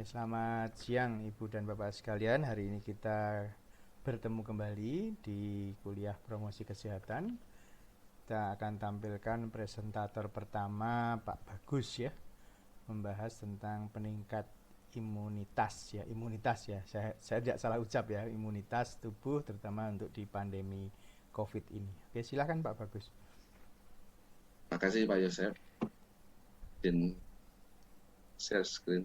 Oke, selamat siang Ibu dan Bapak sekalian. Hari ini kita bertemu kembali di kuliah promosi kesehatan. Kita akan tampilkan presentator pertama Pak Bagus ya, membahas tentang peningkat imunitas ya. Saya tidak salah ucap ya, imunitas tubuh terutama untuk di pandemi COVID ini. Oke, silakan Pak Bagus. Terima kasih Pak Yosef. Izin share screen.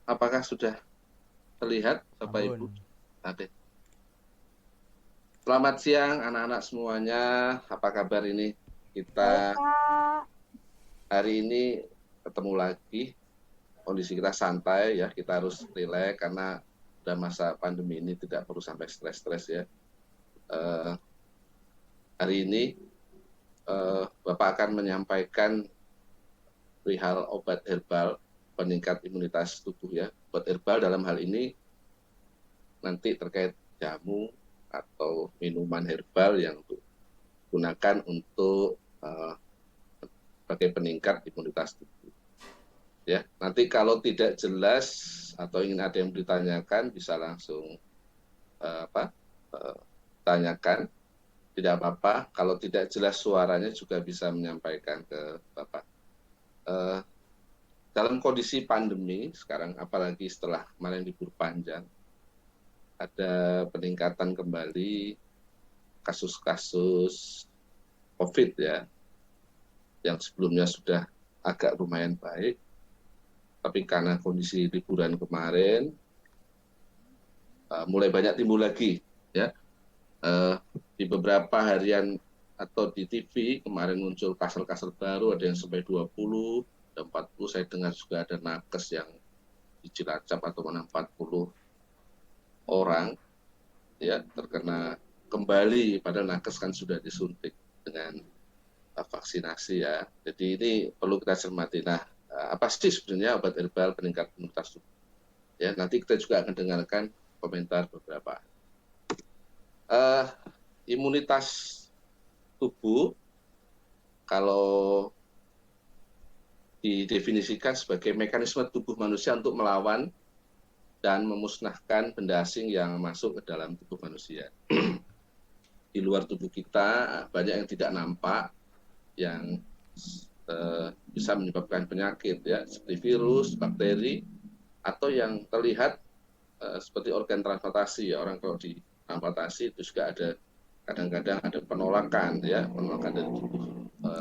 Apakah sudah terlihat Bapak Ibu? Ampun. Oke. Selamat siang anak-anak semuanya. Apa kabar ini? Baik, Kita Kak. hari ini ketemu lagi. Kondisi kita santai ya. Kita harus rileks karena udah masa pandemi ini tidak perlu sampai stres-stres ya. Hari ini Bapak akan menyampaikan perihal obat herbal peningkat imunitas tubuh ya. Obat herbal dalam hal ini nanti terkait jamu atau minuman herbal yang digunakan untuk sebagai peningkat imunitas tubuh. Ya, nanti kalau tidak jelas atau ingin ada yang ditanyakan bisa langsung tanyakan, tidak apa-apa. Kalau tidak jelas suaranya juga bisa menyampaikan ke Bapak. Dalam kondisi pandemi sekarang, apalagi setelah kemarin libur panjang, ada peningkatan kembali kasus-kasus COVID ya, yang sebelumnya sudah agak lumayan baik, tapi karena kondisi liburan kemarin mulai banyak timbul lagi ya. Di beberapa harian atau di TV kemarin muncul kasal-kasal baru, ada yang sampai 20, ada 40, saya dengar juga ada nakes yang di Cilacap atau mana 40 orang ya terkena kembali, padahal nakes kan sudah disuntik dengan vaksinasi ya. Jadi ini perlu kita cermati. Nah, apa sih sebenarnya obat herbal peningkat imunitas tubuh? Ya, nanti kita juga akan dengarkan komentar beberapa. Imunitas tubuh kalau didefinisikan sebagai mekanisme tubuh manusia untuk melawan dan memusnahkan benda asing yang masuk ke dalam tubuh manusia. Di luar tubuh kita banyak yang tidak nampak, yang bisa menyebabkan penyakit ya, seperti virus, bakteri, atau yang terlihat seperti organ transplantasi ya. Orang kalau ditransplantasi itu juga ada kadang-kadang ada penolakan ya, penolakan dari tubuh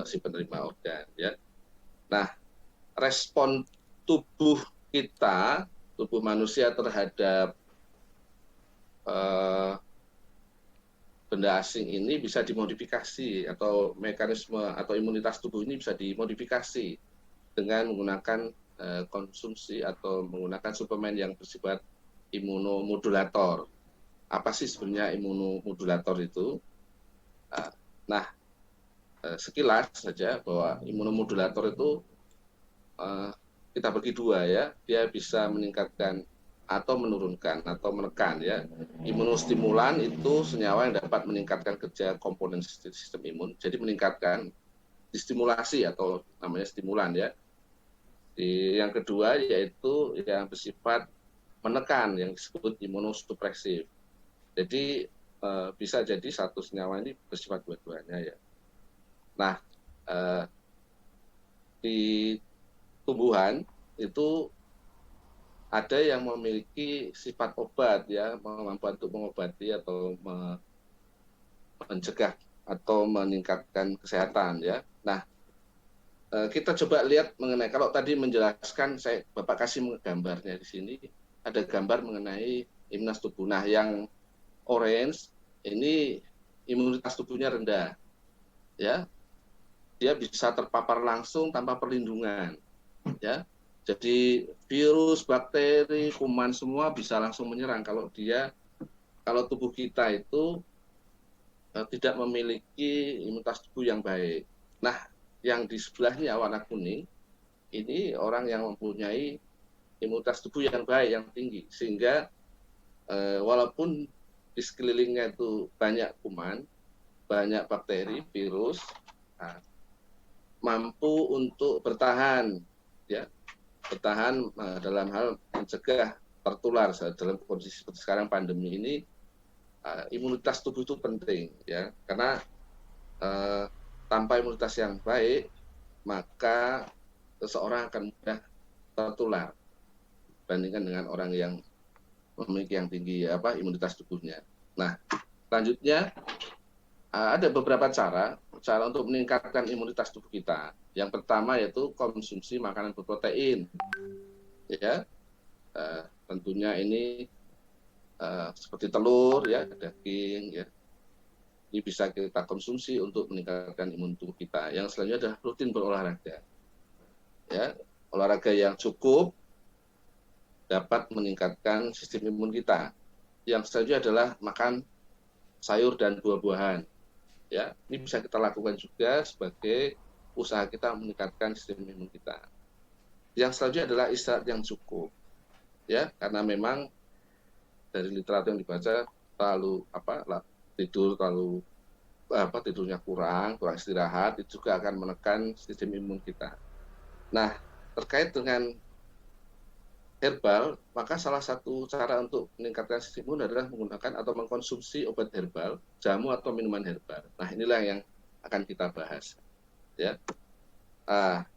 si penerima organ ya. Nah, respon tubuh kita, tubuh manusia terhadap benda asing ini bisa dimodifikasi, atau mekanisme atau imunitas tubuh ini bisa dimodifikasi dengan menggunakan konsumsi atau menggunakan suplemen yang bersifat imunomodulator. Apa sih sebenarnya imunomodulator itu? Nah, sekilas saja bahwa imunomodulator itu kita bagi dua ya. Dia bisa meningkatkan atau menurunkan atau menekan ya. Imunostimulan itu senyawa yang dapat meningkatkan kerja komponen sistem imun. Jadi meningkatkan, distimulasi atau namanya stimulan ya. Yang kedua yaitu yang bersifat menekan, yang disebut imunosupresif. Jadi bisa jadi satu senyawa ini bersifat dua-duanya ya. Nah, di tumbuhan itu ada yang memiliki sifat obat ya, memampu untuk mengobati atau mencegah atau meningkatkan kesehatan ya. Nah, kita coba lihat mengenai, kalau tadi menjelaskan, Bapak kasih gambarnya di sini, ada gambar mengenai imunitas tubuh. Nah, yang orange ini imunitas tubuhnya rendah ya. Dia bisa terpapar langsung tanpa perlindungan ya. Jadi virus, bakteri, kuman semua bisa langsung menyerang kalau tubuh kita itu tidak memiliki imunitas tubuh yang baik. Nah, yang di sebelahnya warna kuning ini orang yang mempunyai imunitas tubuh yang baik, yang tinggi, sehingga walaupun di sekelilingnya itu banyak kuman, banyak bakteri, virus, nah, mampu untuk bertahan, ya, bertahan dalam hal mencegah tertular dalam kondisi seperti sekarang pandemi ini. Imunitas tubuh itu penting, ya, karena tanpa imunitas yang baik maka seseorang akan mudah tertular dibandingkan dengan orang yang memiliki yang tinggi imunitas tubuhnya. Nah, selanjutnya ada beberapa cara untuk meningkatkan imunitas tubuh kita. Yang pertama yaitu konsumsi makanan berprotein, ya. Tentunya ini seperti telur, ya, daging, ya. Ini bisa kita konsumsi untuk meningkatkan imun tubuh kita. Yang selanjutnya adalah rutin berolahraga, ya. Olahraga yang cukup dapat meningkatkan sistem imun kita. Yang selanjutnya adalah makan sayur dan buah-buahan, ya. Ini bisa kita lakukan juga sebagai usaha kita meningkatkan sistem imun kita. Yang selanjutnya adalah istirahat yang cukup, ya, karena memang dari literatur yang dibaca tidurnya kurang istirahat itu juga akan menekan sistem imun kita. Nah, terkait dengan herbal, maka salah satu cara untuk meningkatkan sistem imun adalah menggunakan atau mengkonsumsi obat herbal, jamu atau minuman herbal. Nah, inilah yang akan kita bahas, ya.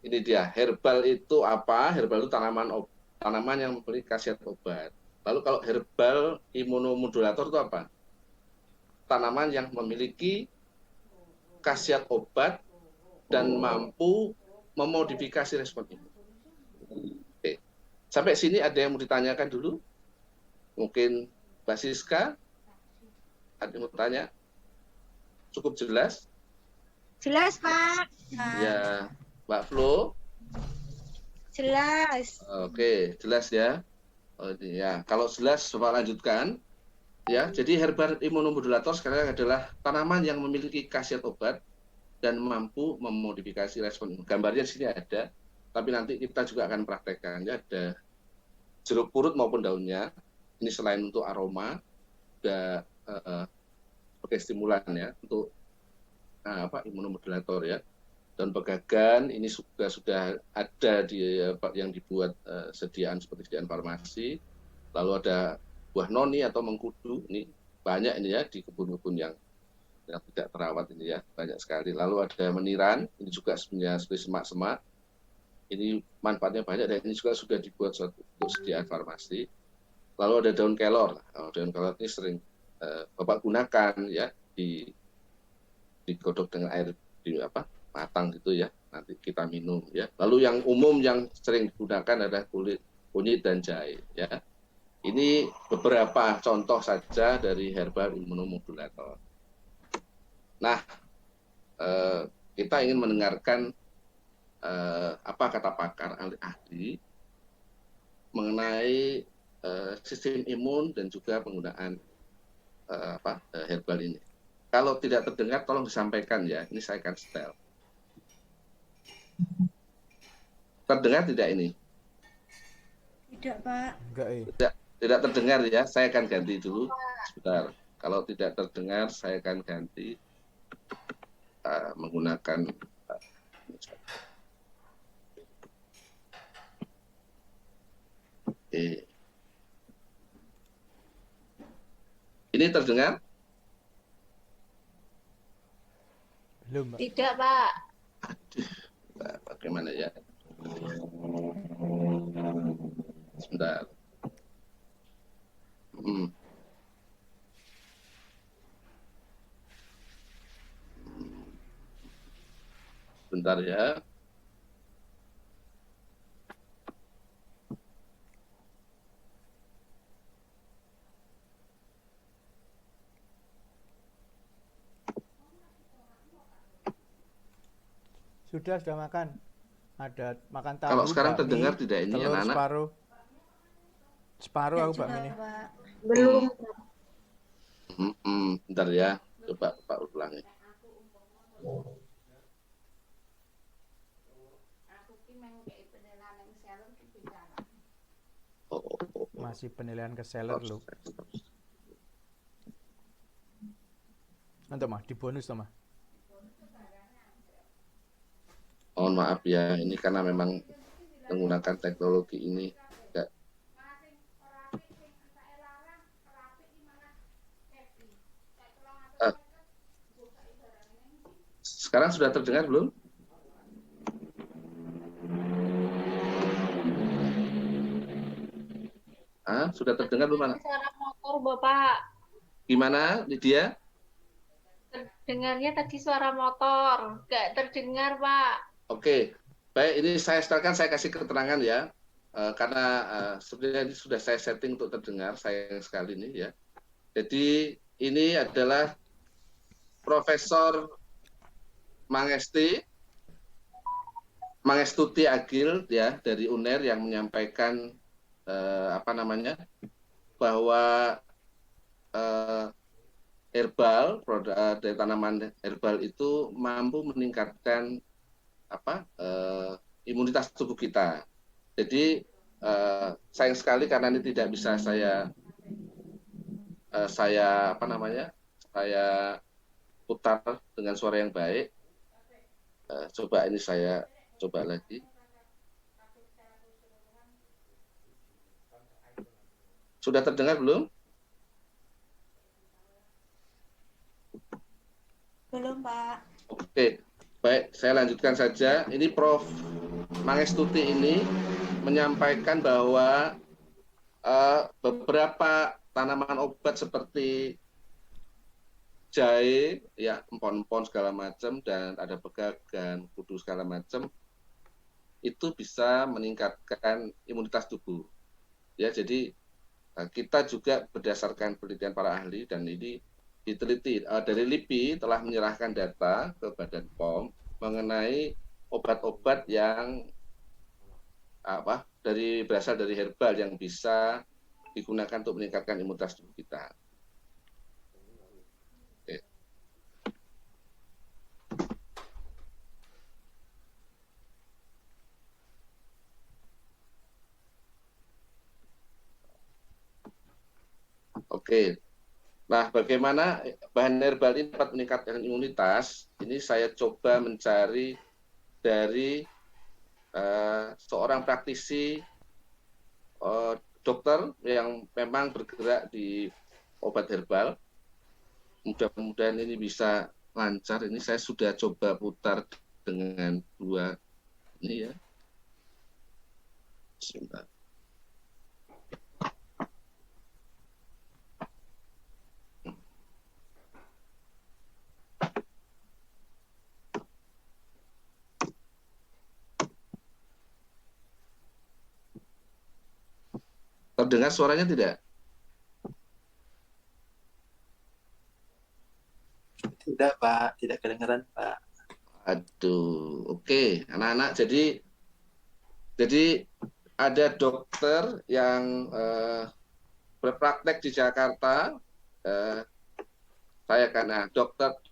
Ini dia, herbal itu apa? Herbal itu tanaman yang memiliki khasiat obat. Lalu kalau herbal imunomodulator itu apa? Tanaman yang memiliki khasiat obat dan mampu memodifikasi respon imun. Oke. Sampai sini ada yang mau ditanyakan dulu? Mungkin Mbak Siska ada yang mau tanya? Cukup jelas? Jelas, Pak. Ya, Mbak Flo? Jelas. Oke, jelas ya. Ya, kalau jelas coba lanjutkan. Ya, jadi herbal imunomodulator sekarang adalah tanaman yang memiliki khasiat obat dan mampu memodifikasi respon imun. Gambarnya di sini ada, tapi nanti kita juga akan praktekkan. Ya, ada jeruk purut maupun daunnya. Ini selain untuk aroma, juga sebagai stimulan, ya, untuk imunomodulator, ya. Daun pegagan ini sudah ada yang dibuat sediaan seperti sediaan farmasi. Lalu ada buah noni atau mengkudu, ini banyak ini, ya, di kebun-kebun yang tidak terawat ini, ya, banyak sekali. Lalu ada meniran, ini juga sebenarnya seperti semak-semak. Ini manfaatnya banyak dan ini juga sudah dibuat untuk sediaan farmasi. Lalu ada daun kelor. Daun kelor ini sering Bapak gunakan, ya, digodok dengan air matang gitu, ya, nanti kita minum, ya. Lalu yang umum yang sering digunakan adalah kunyit dan jahe, ya. Ini beberapa contoh saja dari herbal imunomodulator. Nah, kita ingin mendengarkan apa kata pakar ahli mengenai sistem imun dan juga penggunaan herbal ini. Kalau tidak terdengar, tolong disampaikan, ya. Ini saya akan setel. Terdengar tidak ini? Tidak, Pak. Enggak, Tidak terdengar, ya. Saya akan ganti dulu. Sebentar. Kalau tidak terdengar, saya akan ganti menggunakan Ini terdengar? belum, Pak. Tidak, Pak. Nah, bagaimana, ya? Sebentar. Bentar, ya. Sudah makan. Ada makan tahu. Kalau sekarang bakmi, terdengar tidak ini, telur anak-anak? separuh aku bakmi ini. Belum. Bentar, ya. Coba Pak ulangi. masih penilaian ke seller loh. Nanti mah di bonus mah. Mohon maaf ya, ini karena memang menggunakan teknologi ini. Sekarang sudah terdengar belum? Sudah terdengar belum, Anak? Suara motor, Bapak. Gimana, Lydia? Terdengarnya tadi suara motor. Nggak terdengar, Pak. Oke, baik. Ini saya kasih keterangan ya. Karena sebenarnya ini sudah saya setting untuk terdengar, sayang sekali ini ya. Jadi ini adalah Profesor Mangestuti Agil ya dari UNER yang menyampaikan bahwa herbal dari tanaman herbal itu mampu meningkatkan imunitas tubuh kita. Jadi sayang sekali karena ini tidak bisa saya putar dengan suara yang baik. Coba ini saya coba lagi. Sudah terdengar belum? Belum, Pak. Oke, baik. Saya lanjutkan saja. Ini Prof. Mangestuti ini menyampaikan bahwa beberapa tanaman obat seperti jahe, ya empon-empon segala macam, dan ada pegagan, kudu segala macam, itu bisa meningkatkan imunitas tubuh. Ya, jadi kita juga berdasarkan penelitian para ahli dan ini diteliti dari LIPI telah menyerahkan data ke Badan POM mengenai obat-obat yang berasal dari herbal yang bisa digunakan untuk meningkatkan imunitas tubuh kita. Oke. Nah, bagaimana bahan herbal ini dapat meningkatkan imunitas? Ini saya coba mencari dari seorang praktisi dokter yang memang bergerak di obat herbal. Mudah-mudahan ini bisa lancar. Ini saya sudah coba putar dengan dua ini ya. Sebentar. Terdengar suaranya tidak? Tidak, Pak. Tidak kedengaran, Pak. Aduh, oke. Anak-anak, jadi ada dokter yang berpraktek di Jakarta.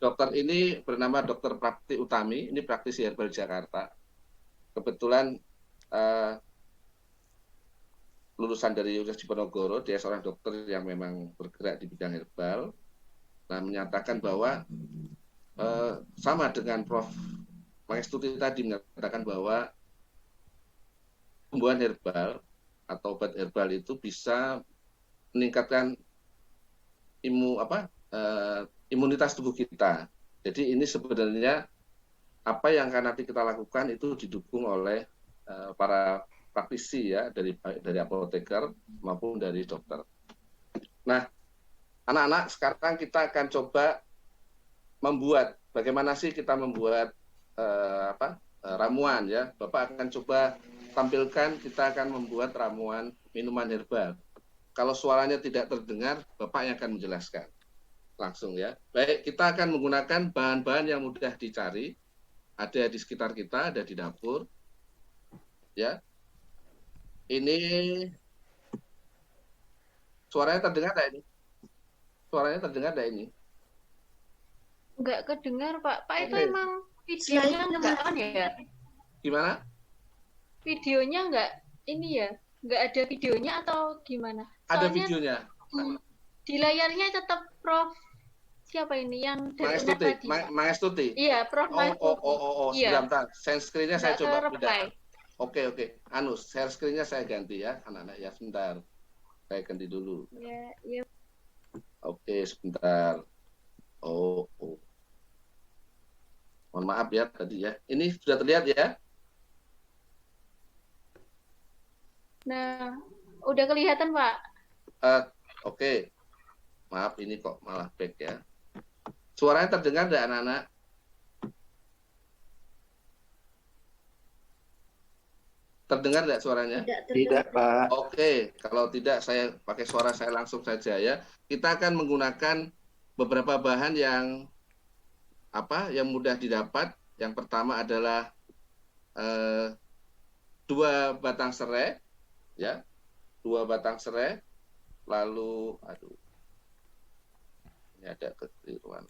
Dokter ini bernama Dr. Prapti Utami. Ini praktisi herbal Jakarta. Kebetulan lulusan dari Universitas Diponegoro, dia seorang dokter yang memang bergerak di bidang herbal. Nah, menyatakan bahwa sama dengan Prof. Mangestuti tadi menyatakan bahwa tumbuhan herbal atau obat herbal itu bisa meningkatkan imunitas tubuh kita. Jadi ini sebenarnya apa yang akan nanti kita lakukan itu didukung oleh para praktisi ya dari apoteker maupun dari dokter. Nah, anak-anak, sekarang kita akan coba membuat bagaimana sih kita membuat ramuan ya. Bapak akan coba tampilkan kita akan membuat ramuan minuman herbal. Kalau suaranya tidak terdengar, Bapak yang akan menjelaskan langsung ya. Baik, kita akan menggunakan bahan-bahan yang mudah dicari, ada di sekitar kita, ada di dapur. Ya. Ini suaranya terdengar enggak ini? Suaranya terdengar enggak ini? Nggak kedengar, Pak. Pak, itu Oke. emang videonya nggak on ya? Gimana? Videonya nggak ini ya? nggak ada videonya atau gimana? Ada Soalnya videonya. di layarnya tetap Prof. Siapa ini yang dari UNER Mangestuti, tadi? Mangestuti. Iya, Prof. Sebentar, Iya, bentar. Share screen-nya saya nggak coba ke-reply. pindahkan. Oke. Share screen-nya saya ganti ya, anak-anak ya, sebentar. Saya ganti dulu. Ya. Oke, sebentar. Oh. Mohon maaf ya tadi ya. Ini sudah terlihat ya? Nah, udah kelihatan, Pak. Oke. Maaf, ini kok malah back ya. Suaranya terdengar tidak anak-anak? Terdengar tidak suaranya? Tidak, Pak. Oke, kalau tidak saya pakai suara saya langsung saja ya. Kita akan menggunakan beberapa bahan yang mudah didapat. Yang pertama adalah 2 batang serai, ya, 2 batang serai. Lalu, ini ada kekeliruan.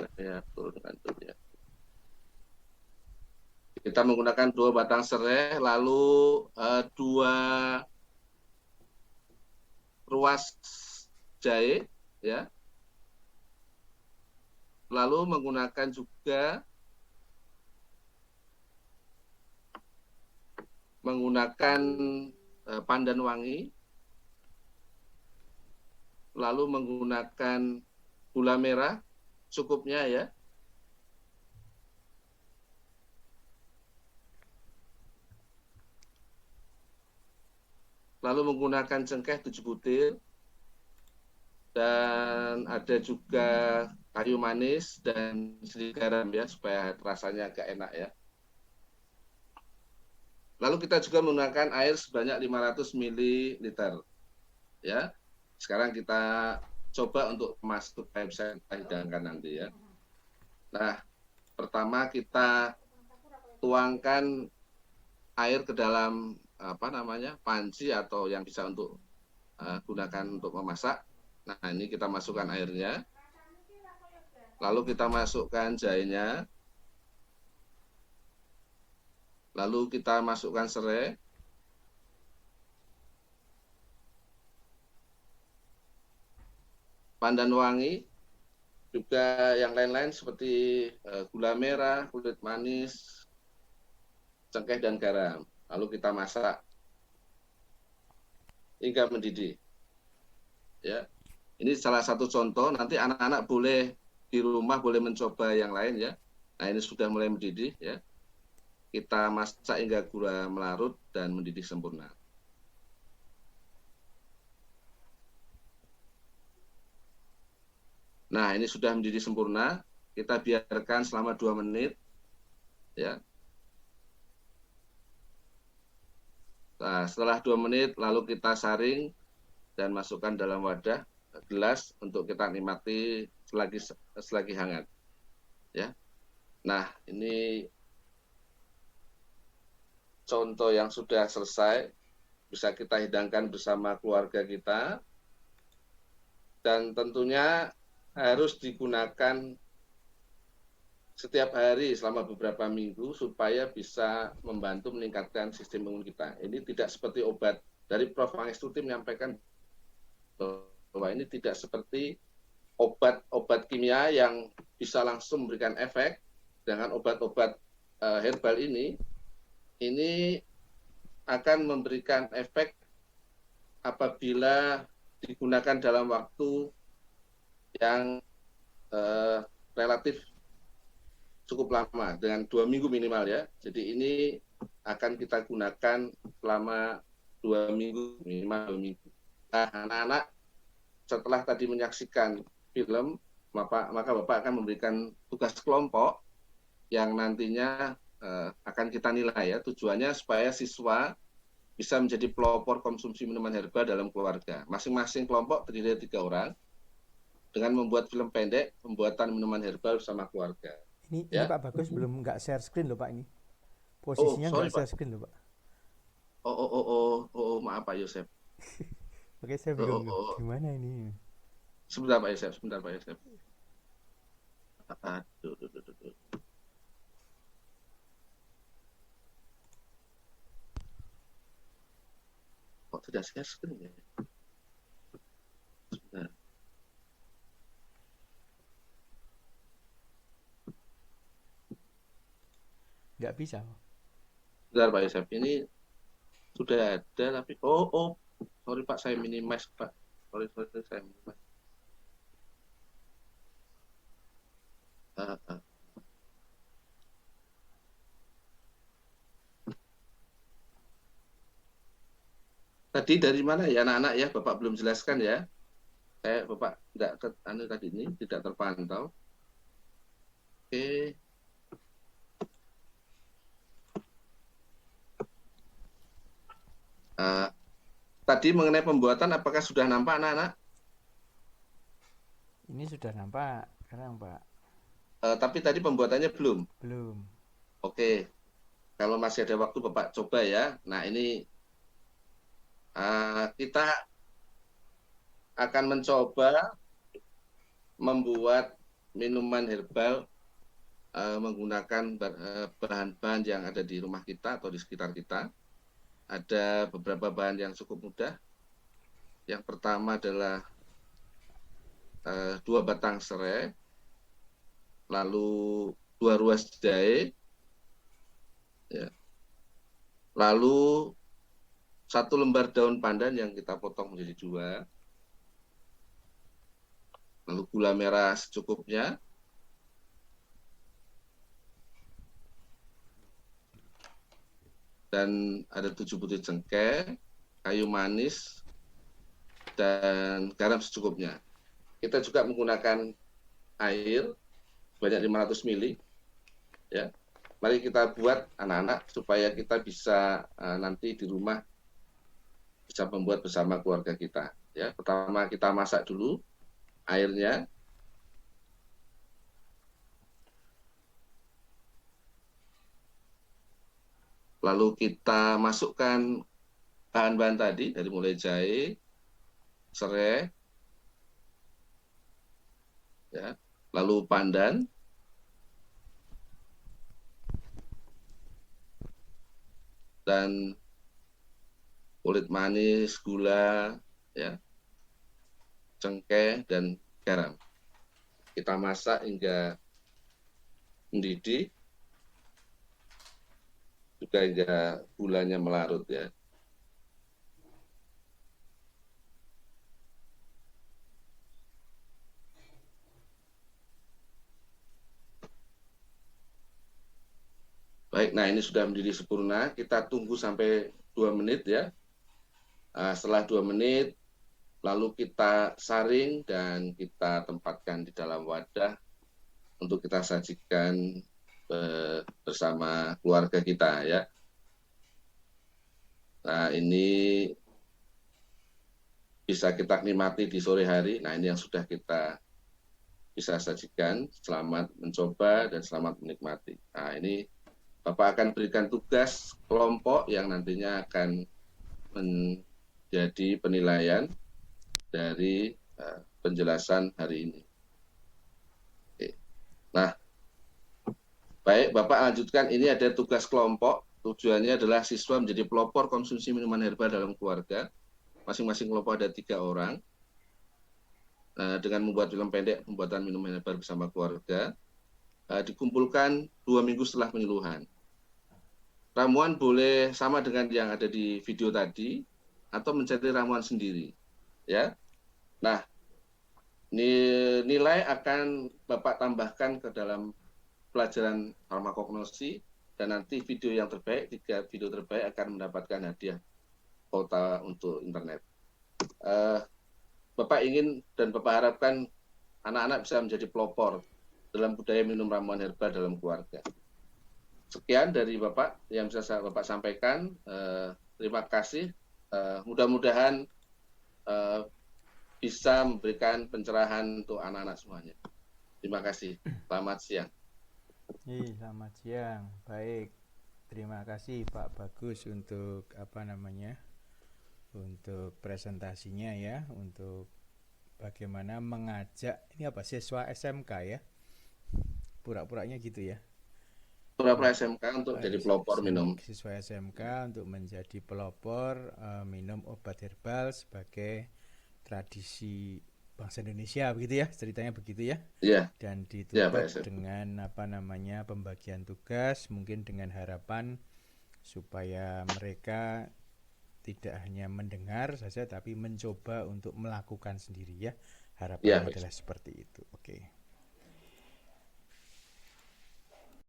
Saya turunkan dulu ya. Kita menggunakan 2 batang serai, lalu 2 ruas jahe, ya. Lalu menggunakan juga pandan wangi, lalu menggunakan gula merah cukupnya ya. Lalu menggunakan cengkeh 7 butir, dan ada juga kayu manis dan sedikit garam ya, supaya rasanya agak enak ya. Lalu kita juga menggunakan air sebanyak 500 ml ya. Sekarang kita coba untuk masuk supaya bisa kita hidangkan nanti ya. Nah, pertama kita tuangkan air ke dalam panci atau yang bisa untuk gunakan untuk memasak. Nah, ini kita masukkan airnya. Lalu kita masukkan jahenya. Lalu kita masukkan serai. Pandan wangi. Juga yang lain-lain seperti gula merah, kunyit manis, cengkeh dan garam. Lalu kita masak hingga mendidih. Ya. Ini salah satu contoh, nanti anak-anak boleh di rumah boleh mencoba yang lain ya. Nah, ini sudah mulai mendidih ya. Kita masak hingga gula melarut dan mendidih sempurna. Nah, ini sudah mendidih sempurna. Kita biarkan selama 2 menit. Ya. Nah, setelah 2 menit, lalu kita saring dan masukkan dalam wadah gelas untuk kita nikmati selagi hangat. Ya. Nah, ini contoh yang sudah selesai. Bisa kita hidangkan bersama keluarga kita. Dan tentunya harus digunakan setiap hari selama beberapa minggu supaya bisa membantu meningkatkan sistem imun kita. Ini tidak seperti obat. Dari Prof. Mangestuti menyampaikan bahwa ini tidak seperti obat-obat kimia yang bisa langsung memberikan efek. Dengan obat-obat herbal ini akan memberikan efek apabila digunakan dalam waktu yang relatif cukup lama, dengan 2 minggu minimal ya. Jadi ini akan kita gunakan selama 2 minggu, minimal 2 minggu. Nah, anak-anak setelah tadi menyaksikan film, maka Bapak akan memberikan tugas kelompok yang nantinya akan kita nilai ya. Tujuannya supaya siswa bisa menjadi pelopor konsumsi minuman herbal dalam keluarga. Masing-masing kelompok terdiri dari 3 orang dengan membuat film pendek pembuatan minuman herbal bersama keluarga. Ini Pak Bagus belum nggak share screen loh Pak ini. Posisinya nggak share screen loh Pak. Maaf Pak Yosef. Oke, saya Oh, bingung. oh, oh. Gimana ini? Sebentar Pak Yosef. Aduh, duh, duh, duh, duh. Kok tidak share screen ya? Sebentar. Nggak bisa. Sebentar Pak Yosef. Ini sudah ada tapi sorry Pak, saya minimize Pak. Sorry, saya minimize. Ah, ah. Tadi dari mana ya anak-anak ya? Bapak belum jelaskan ya. Bapak tidak tadi ini tidak terpantau. Oke. Ah, tadi mengenai pembuatan apakah sudah nampak anak-anak? Ini sudah nampak sekarang, Pak. Tapi tadi pembuatannya belum. Belum. Oke. Kalau masih ada waktu Bapak coba ya. Nah, ini kita akan mencoba membuat minuman herbal menggunakan bahan-bahan yang ada di rumah kita atau di sekitar kita. Ada beberapa bahan yang cukup mudah. Yang pertama adalah 2 batang serai, lalu 2 ruas jahe, ya. Lalu 1 lembar daun pandan yang kita potong menjadi 2, lalu gula merah secukupnya, dan ada 7 butir cengkeh, kayu manis, dan garam secukupnya. Kita juga menggunakan air sebanyak 500 ml. Ya. Mari kita buat anak-anak supaya kita bisa nanti di rumah bisa membuat bersama keluarga kita. Ya, pertama kita masak dulu airnya. Lalu kita masukkan bahan-bahan tadi dari mulai jahe, serai, ya, lalu pandan, dan kulit manis, gula, ya, cengkeh, dan garam. Kita masak hingga mendidih, juga hingga gulanya melarut ya. Baik, nah ini sudah mendidih sempurna. Kita tunggu sampai 2 menit ya. Setelah 2 menit, lalu kita saring dan kita tempatkan di dalam wadah untuk kita sajikan bersama keluarga kita ya. Nah ini bisa kita nikmati di sore hari. Nah ini yang sudah kita bisa sajikan. Selamat mencoba dan selamat menikmati. Nah ini Bapak akan berikan tugas kelompok yang nantinya akan menjadi penilaian dari penjelasan hari ini. Oke. Nah, baik Bapak lanjutkan. Ini ada tugas kelompok. Tujuannya adalah siswa menjadi pelopor konsumsi minuman herbal dalam keluarga. Masing-masing kelompok ada 3 orang. Dengan membuat film pendek pembuatan minuman herbal bersama keluarga. Dikumpulkan 2 minggu setelah penyuluhan. Ramuan boleh sama dengan yang ada di video tadi atau mencari ramuan sendiri, ya. Nah, nilai akan Bapak tambahkan ke dalam pelajaran farmakognosi dan nanti video yang terbaik, 3 video terbaik akan mendapatkan hadiah kuota untuk internet. Bapak ingin dan Bapak harapkan anak-anak bisa menjadi pelopor dalam budaya minum ramuan herbal dalam keluarga. Sekian dari Bapak yang bisa Bapak sampaikan. Terima kasih. Mudah-mudahan bisa memberikan pencerahan untuk anak-anak semuanya. Terima kasih. Selamat siang. Selamat siang. Baik. Terima kasih Pak Bagus untuk untuk presentasinya ya, untuk bagaimana mengajak ini siswa SMK ya, pura-puranya gitu ya. Pura-pura SMK untuk jadi pelopor minum. Siswa SMK untuk menjadi pelopor minum obat herbal sebagai tradisi bangsa Indonesia, begitu ya, ceritanya begitu ya. Iya. Dan Pak ditutup SF. dengan pembagian tugas, mungkin dengan harapan supaya mereka tidak hanya mendengar saja tapi mencoba untuk melakukan sendiri ya. Harapannya Pak. adalah seperti itu. Oke.